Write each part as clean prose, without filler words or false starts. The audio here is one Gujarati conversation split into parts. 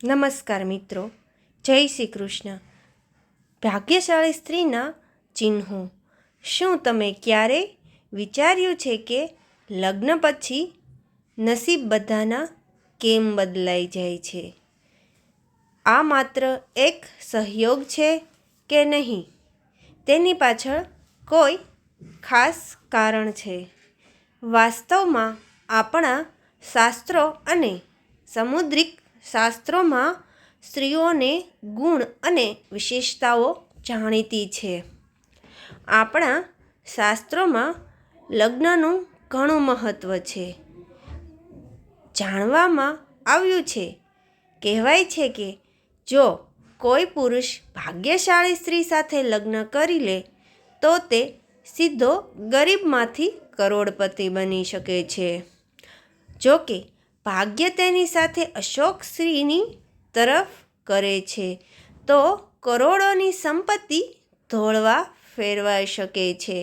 નમસ્કાર મિત્રો, જય શ્રી કૃષ્ણ. ભાગ્યશાળી સ્ત્રીના ચિહ્નો. શું તમે ક્યારેય વિચાર્યું છે કે લગ્ન પછી નસીબ બધાના કેમ બદલાઈ જાય છે? આ માત્ર એક સહયોગ છે કે નહીં? તેની પાછળ કોઈ ખાસ કારણ છે. વાસ્તવમાં આપણા શાસ્ત્રો અને સામુદ્રિક શાસ્ત્રોમાં સ્ત્રીઓને ગુણ અને વિશેષતાઓ જાણીતી છે. આપણા શાસ્ત્રોમાં લગ્નનું ઘણું મહત્ત્વ છે. જાણવામાં આવ્યું છે, કહેવાય છે કે જો કોઈ પુરુષ ભાગ્યશાળી સ્ત્રી સાથે લગ્ન કરી લે તો તે સીધો ગરીબમાંથી કરોડપતિ બની શકે છે. જો કે ભાગ્ય તેની સાથે અશોક સ્ત્રીની તરફ કરે છે તો કરોડોની સંપત્તિ ધોળવા ફેરવાઈ શકે છે.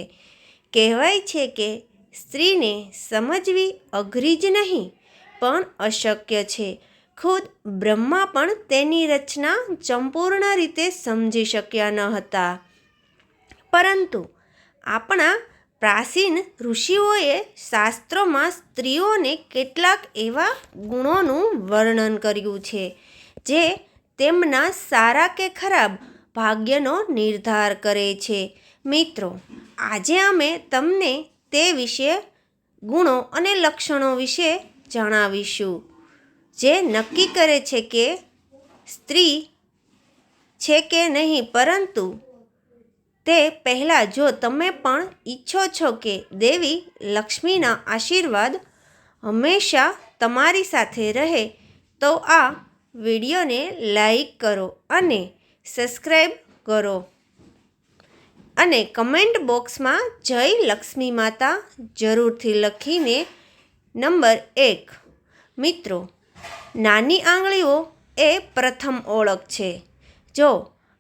કહેવાય છે કે સ્ત્રીને સમજવી અઘરી જ નહીં પણ અશક્ય છે. ખુદ બ્રહ્મા પણ તેની રચના સંપૂર્ણ રીતે સમજી શક્યા ન હતા. પરંતુ આપણા પ્રાચીન ઋષિઓએ શાસ્ત્રોમાં સ્ત્રીઓને કેટલાક એવા ગુણોનું વર્ણન કર્યું છે જે તેમના સારા કે ખરાબ ભાગ્યનો નિર્ધાર કરે છે. મિત્રો, આજે અમે તમને તે વિશે ગુણો અને લક્ષણો વિશે જણાવીશું જે નક્કી કરે છે કે સ્ત્રી છે કે નહીં. પરંતુ તે પહેલાં જો તમે પણ ઈચ્છો છો કે દેવી લક્ષ્મીના આશીર્વાદ હંમેશા તમારી સાથે રહે તો આ વિડીયોને લાઈક કરો અને સબસ્ક્રાઈબ કરો અને કમેન્ટ બોક્સમાં જય લક્ષ્મી માતા જરૂરથી લખીને નંબર 1. મિત્રો, નાની આંગળીઓ એ પ્રથમ ઓળખ છે. જો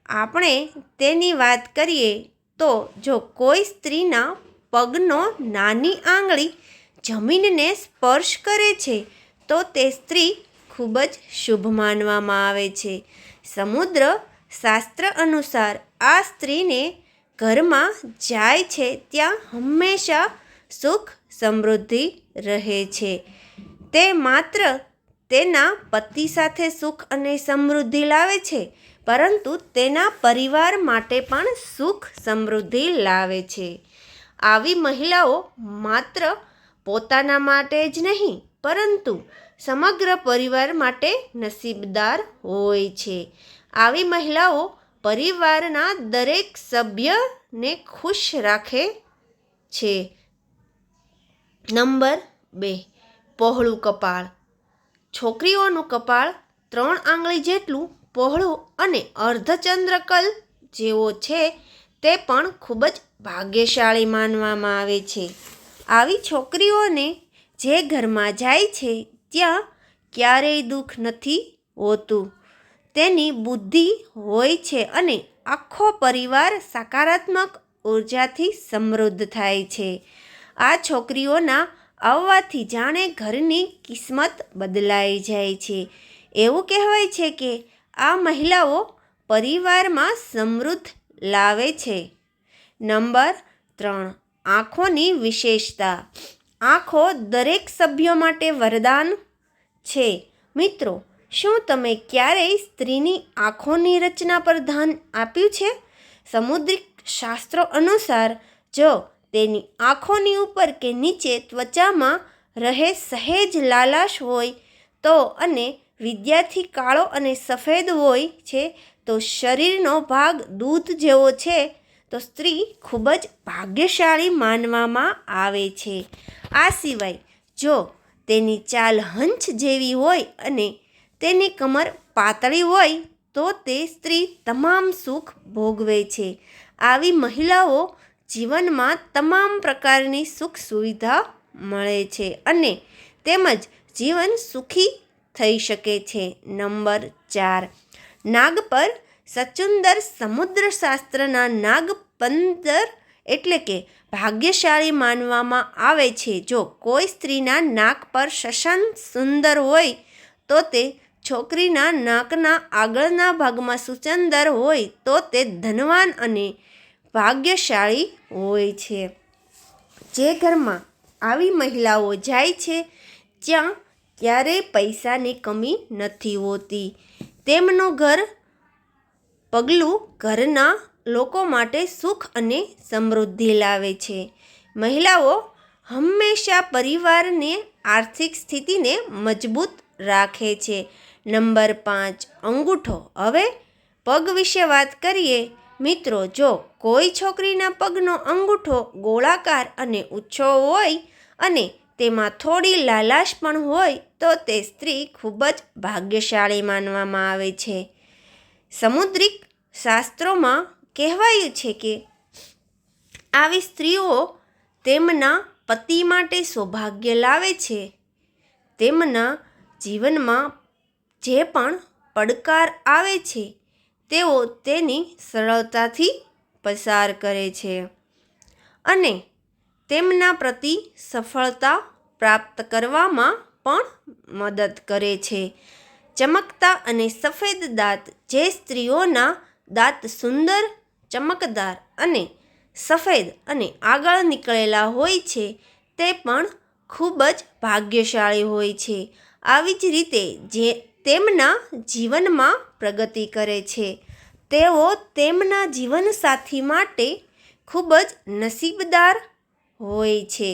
આપણે તેની વાત કરીએ તો જો કોઈ સ્ત્રીના પગનો નાની આંગળી જમીનને સ્પર્શ કરે છે તો તે સ્ત્રી ખૂબ જ શુભ માનવામાં આવે છે. સમુદ્ર શાસ્ત્ર અનુસાર આ સ્ત્રીને ઘરમાં જાય છે ત્યાં હંમેશા સુખ સમૃદ્ધિ રહે છે. તે માત્ર તેના પતિ સાથે સુખ અને સમૃદ્ધિ લાવે છે પરંતુ તેના પરિવાર માટે પણ સુખ સમૃદ્ધિ લાવે છે. આવી મહિલાઓ માત્ર પોતાના માટે જ નહીં પરંતુ સમગ્ર પરિવાર માટે નસીબદાર હોય છે. આવી મહિલાઓ પરિવારના દરેક સભ્યને ખુશ રાખે છે. નંબર 2. પહોળું કપાળ. છોકરીઓનું કપાળ 3 આંગળી જેટલું પહોળું અને અર્ધચંદ્રકલ જેવો છે તે પણ ખૂબ જ ભાગ્યશાળી માનવામાં આવે છે. આવી છોકરીઓને જે ઘરમાં જાય છે ત્યાં ક્યારેય દુઃખ નથી હોતું. તેની બુદ્ધિ હોય છે અને આખો પરિવાર સકારાત્મક ઉર્જાથી સમૃદ્ધ થાય છે. આ છોકરીઓના આવવાથી જાણે ઘરની કિસ્મત બદલાઈ જાય છે. એવું કહેવાય છે કે આ મહિલાઓ પરિવારમાં સમૃદ્ધ લાવે છે. નંબર 3. આંખોની વિશેષતા. આંખો દરેક સભ્યો માટે વરદાન છે. મિત્રો, શું તમે ક્યારેય સ્ત્રીની આંખોની રચના પર ધ્યાન આપ્યું છે? સામુદ્રિક શાસ્ત્રો અનુસાર જો તેની આંખોની ઉપર કે નીચે ત્વચામાં રહે સહેજ લાલાશ હોય તો અને વિદ્યાર્થી કાળો અને સફેદ હોય છે તો શરીરનો ભાગ દૂધ જેવો છે તો સ્ત્રી ખૂબ જ ભાગ્યશાળી માનવામાં આવે છે. આ સિવાય જો તેની ચાલ હંસ જેવી હોય અને તેની કમર પાતળી હોય તો તે સ્ત્રી તમામ સુખ ભોગવે છે. આવી મહિલાઓ જીવનમાં તમામ પ્રકારની સુખ સુવિધા મળે છે અને તેમજ જીવન સુખી થઈ શકે છે. નંબર 4. નાગ પર સચુંદર. સમુદ્ર શાસ્ત્રના નાગ 15 એટલે કે ભાગ્યશાળી માનવામાં આવે છે. જો કોઈ સ્ત્રીના નાક પર સશન સુંદર હોય તો તે છોકરીના નાકના આગળના ભાગમાં સુચંદર હોય તો તે ધનવાન અને ભાગ્યશાળી હોય છે. જે ઘરમાં આવી મહિલાઓ જાય છે ત્યાં ક્યારેય પૈસાની કમી નથી હોતી. તેમનું પગલું ઘરના લોકો માટે સુખ અને સમૃદ્ધિ લાવે છે. મહિલાઓ હંમેશા પરિવારની આર્થિક સ્થિતિને મજબૂત રાખે છે. નંબર 5, અંગૂઠો. હવે પગ વિશે વાત કરીએ. મિત્રો, જો કોઈ છોકરીના પગનો અંગૂઠો ગોળાકાર અને ઊંચો હોય અને તેમાં થોડી લાલાશ પણ હોય તો તે સ્ત્રી ખૂબ જ ભાગ્યશાળી માનવામાં આવે છે. સમુદ્રિક શાસ્ત્રોમાં કહેવાયું છે કે આવી સ્ત્રીઓ તેમના પતિ માટે સૌભાગ્ય લાવે છે. તેમના જીવનમાં જે પણ પડકાર આવે છે તેઓ તેની સરળતાથી પસાર કરે છે અને તેમના પ્રતિ સફળતા પ્રાપ્ત કરવામાં પણ મદદ કરે છે. ચમકતા અને સફેદ દાંત. જે સ્ત્રીઓના દાંત સુંદર, ચમકદાર અને સફેદ અને આગળ નીકળેલા હોય છે તે પણ ખૂબ જ ભાગ્યશાળી હોય છે. આવી જ રીતે જે તેમના જીવનમાં પ્રગતિ કરે છે. તેઓ તેમના જીવનસાથી માટે ખૂબ જ નસીબદાર હોય છે.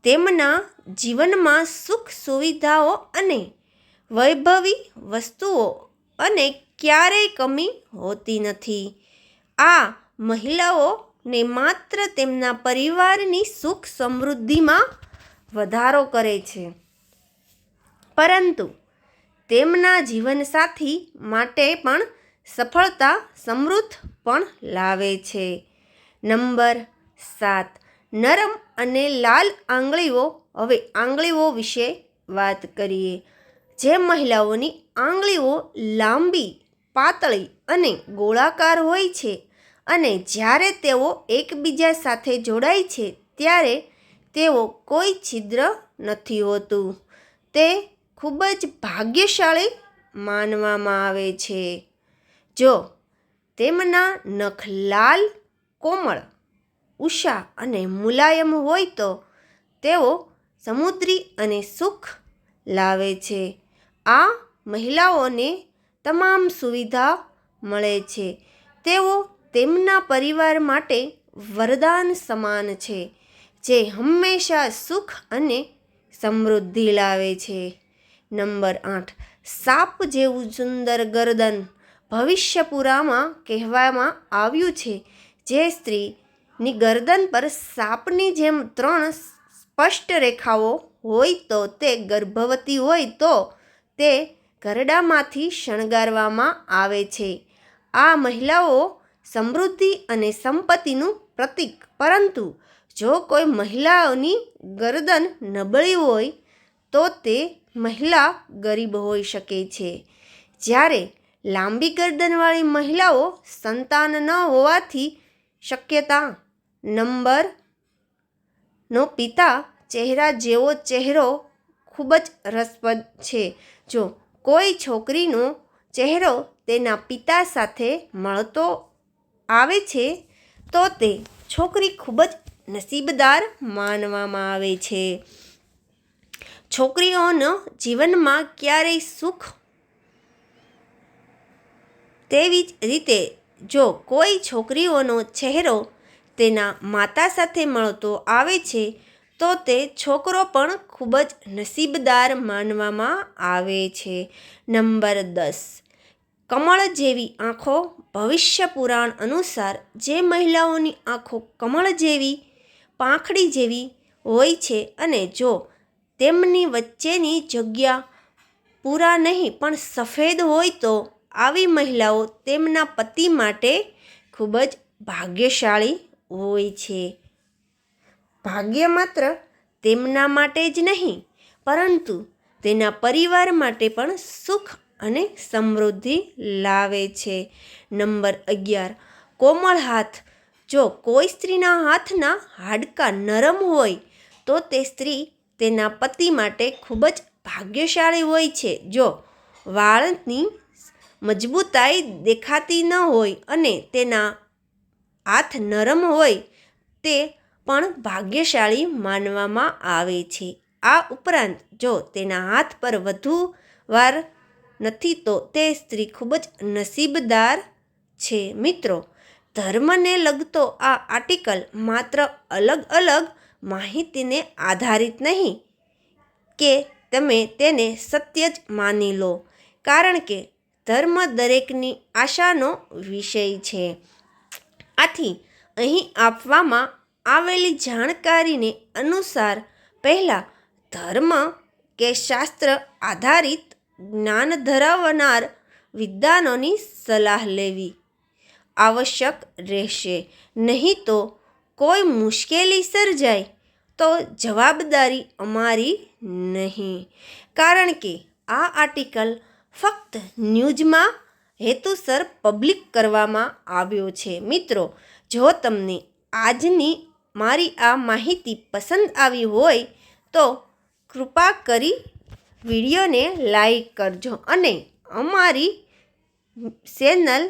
તેમના જીવનમાં સુખ સુવિધાઓ અને વૈભવી વસ્તુઓ અને ક્યારેય કમી હોતી નથી. આ મહિલાઓને માત્ર તેમના પરિવારની સુખ સમૃદ્ધિમાં વધારો કરે છે, પરંતુ તેમના જીવનસાથી માટે પણ સફળતા સમૃદ્ધ પણ લાવે છે. નંબર 7, નરમ અને લાલ આંગળીઓ. હવે આંગળીઓ વિશે વાત કરીએ. જે મહિલાઓની આંગળીઓ લાંબી, પાતળી અને ગોળાકાર હોય છે અને જ્યારે તેઓ એકબીજા સાથે જોડાય છે ત્યારે તેઓ કોઈ છિદ્ર નથી હોતું, તે ખૂબ જ ભાગ્યશાળી માનવામાં આવે છે. જો તેમના નખ લાલ, કોમળ, ઉષા અને મુલાયમ હોય તો તેઓ સમૃદ્ધિ અને સુખ લાવે છે. આ મહિલાઓને તમામ સુવિધા મળે છે. તેઓ તેમના પરિવાર માટે વરદાન સમાન છે, જે હંમેશા સુખ અને સમૃદ્ધિ લાવે છે. નંબર 8, સાપ જેવું સુંદર ગરદન. ભવિષ્ય પુરાણમાં કહેવામાં આવ્યું છે જે સ્ત્રીની ગરદન પર સાપની જેમ 3 સ્પષ્ટ રેખાઓ હોય તો તે ગર્ભવતી હોય તો તે ઘરડામાંથી શણગારવામાં આવે છે. આ મહિલાઓ સમૃદ્ધિ અને સંપત્તિનું પ્રતીક. પરંતુ જો કોઈ મહિલાની ગરદન નબળી હોય તો તે મહિલા ગરીબ હોઈ શકે છે. જ્યારે લાંબી ગરદનવાળી મહિલાઓ સંતાન ન હોવાની શક્યતા. નંબર 9, પિતા ચહેરા જેવો ચહેરો. ખૂબ જ રસપ્રદ છે. જો કોઈ છોકરીનો ચહેરો તેના પિતા સાથે મળતો આવે છે તો તે છોકરી ખૂબ જ નસીબદાર માનવામાં આવે છે. છોકરીઓના જીવનમાં ક્યારેય સુખ. તેવી જ રીતે જો કોઈ છોકરીઓનો ચહેરો તેના માતા સાથે મળતો આવે છે તો તે છોકરો પણ ખૂબ જ નસીબદાર માનવામાં આવે છે. નંબર 10, કમળ જેવી આંખો. ભવિષ્ય પુરાણ અનુસાર જે મહિલાઓની આંખો કમળ જેવી, પાંખડી જેવી હોય છે અને જો તેમની વચ્ચેની જગ્યા પૂરા નહીં પણ સફેદ હોય તો આવી મહિલાઓ તેમના પતિ માટે ખૂબ જ ભાગ્યશાળી હોય છે. ભાગ્ય માત્ર તેમના માટે જ નહીં પરંતુ તેના પરિવાર માટે પણ સુખ અને સમૃદ્ધિ લાવે છે. નંબર 11, કોમળ હાથ. જો કોઈ સ્ત્રીના હાથના હાડકાં નરમ હોય તો તે સ્ત્રી તેના પતિ માટે ખૂબ જ ભાગ્યશાળી હોય છે. જો વાળની મજબૂતાઈ દેખાતી ન હોય અને તેના હાથ નરમ હોય તે પણ ભાગ્યશાળી માનવામાં આવે છે. આ ઉપરાંત જો તેના હાથ પર વધુ વાર નથી તો તે સ્ત્રી ખૂબ જ નસીબદાર છે. મિત્રો, ધર્મને લગતો આ આર્ટિકલ માત્ર અલગ અલગ માહિતીને આધારિત નહીં કે તમે તેને સત્ય જ માની લો, કારણ કે ધર્મ દરેકની આશાનો વિષય છે. આથી અહીં આપવામાં આવેલી જાણકારીને અનુસાર પહેલાં ધર્મ કે શાસ્ત્ર આધારિત જ્ઞાન ધરાવનાર વિદ્વાનોની સલાહ લેવી આવશ્યક રહેશે. નહીં તો કોઈ મુશ્કેલી સર્જાય તો જવાબદારી અમારી નહીં, કારણ કે આ આર્ટિકલ ફક્ત ન્યૂઝમાં હેતુસર પબ્લિક કરવામાં આવ્યો છે. મિત્રો, જો તમને આજની મારી આ માહિતી પસંદ આવી હોય તો કૃપા કરી વિડીયોને લાઈક કરજો અને અમારી ચેનલ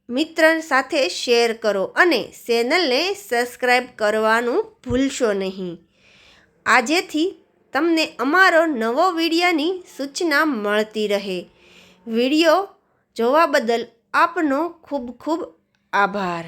મિત્ર સાથે શેર કરો અને ચેનલને સબસ્ક્રાઈબ કરવાનું ભૂલશો નહીં. આજેથી તમને અમારો નવો વિડીયોની સૂચના મળતી રહે. વિડીયો જોવા બદલ આપનો ખૂબ ખૂબ આભાર.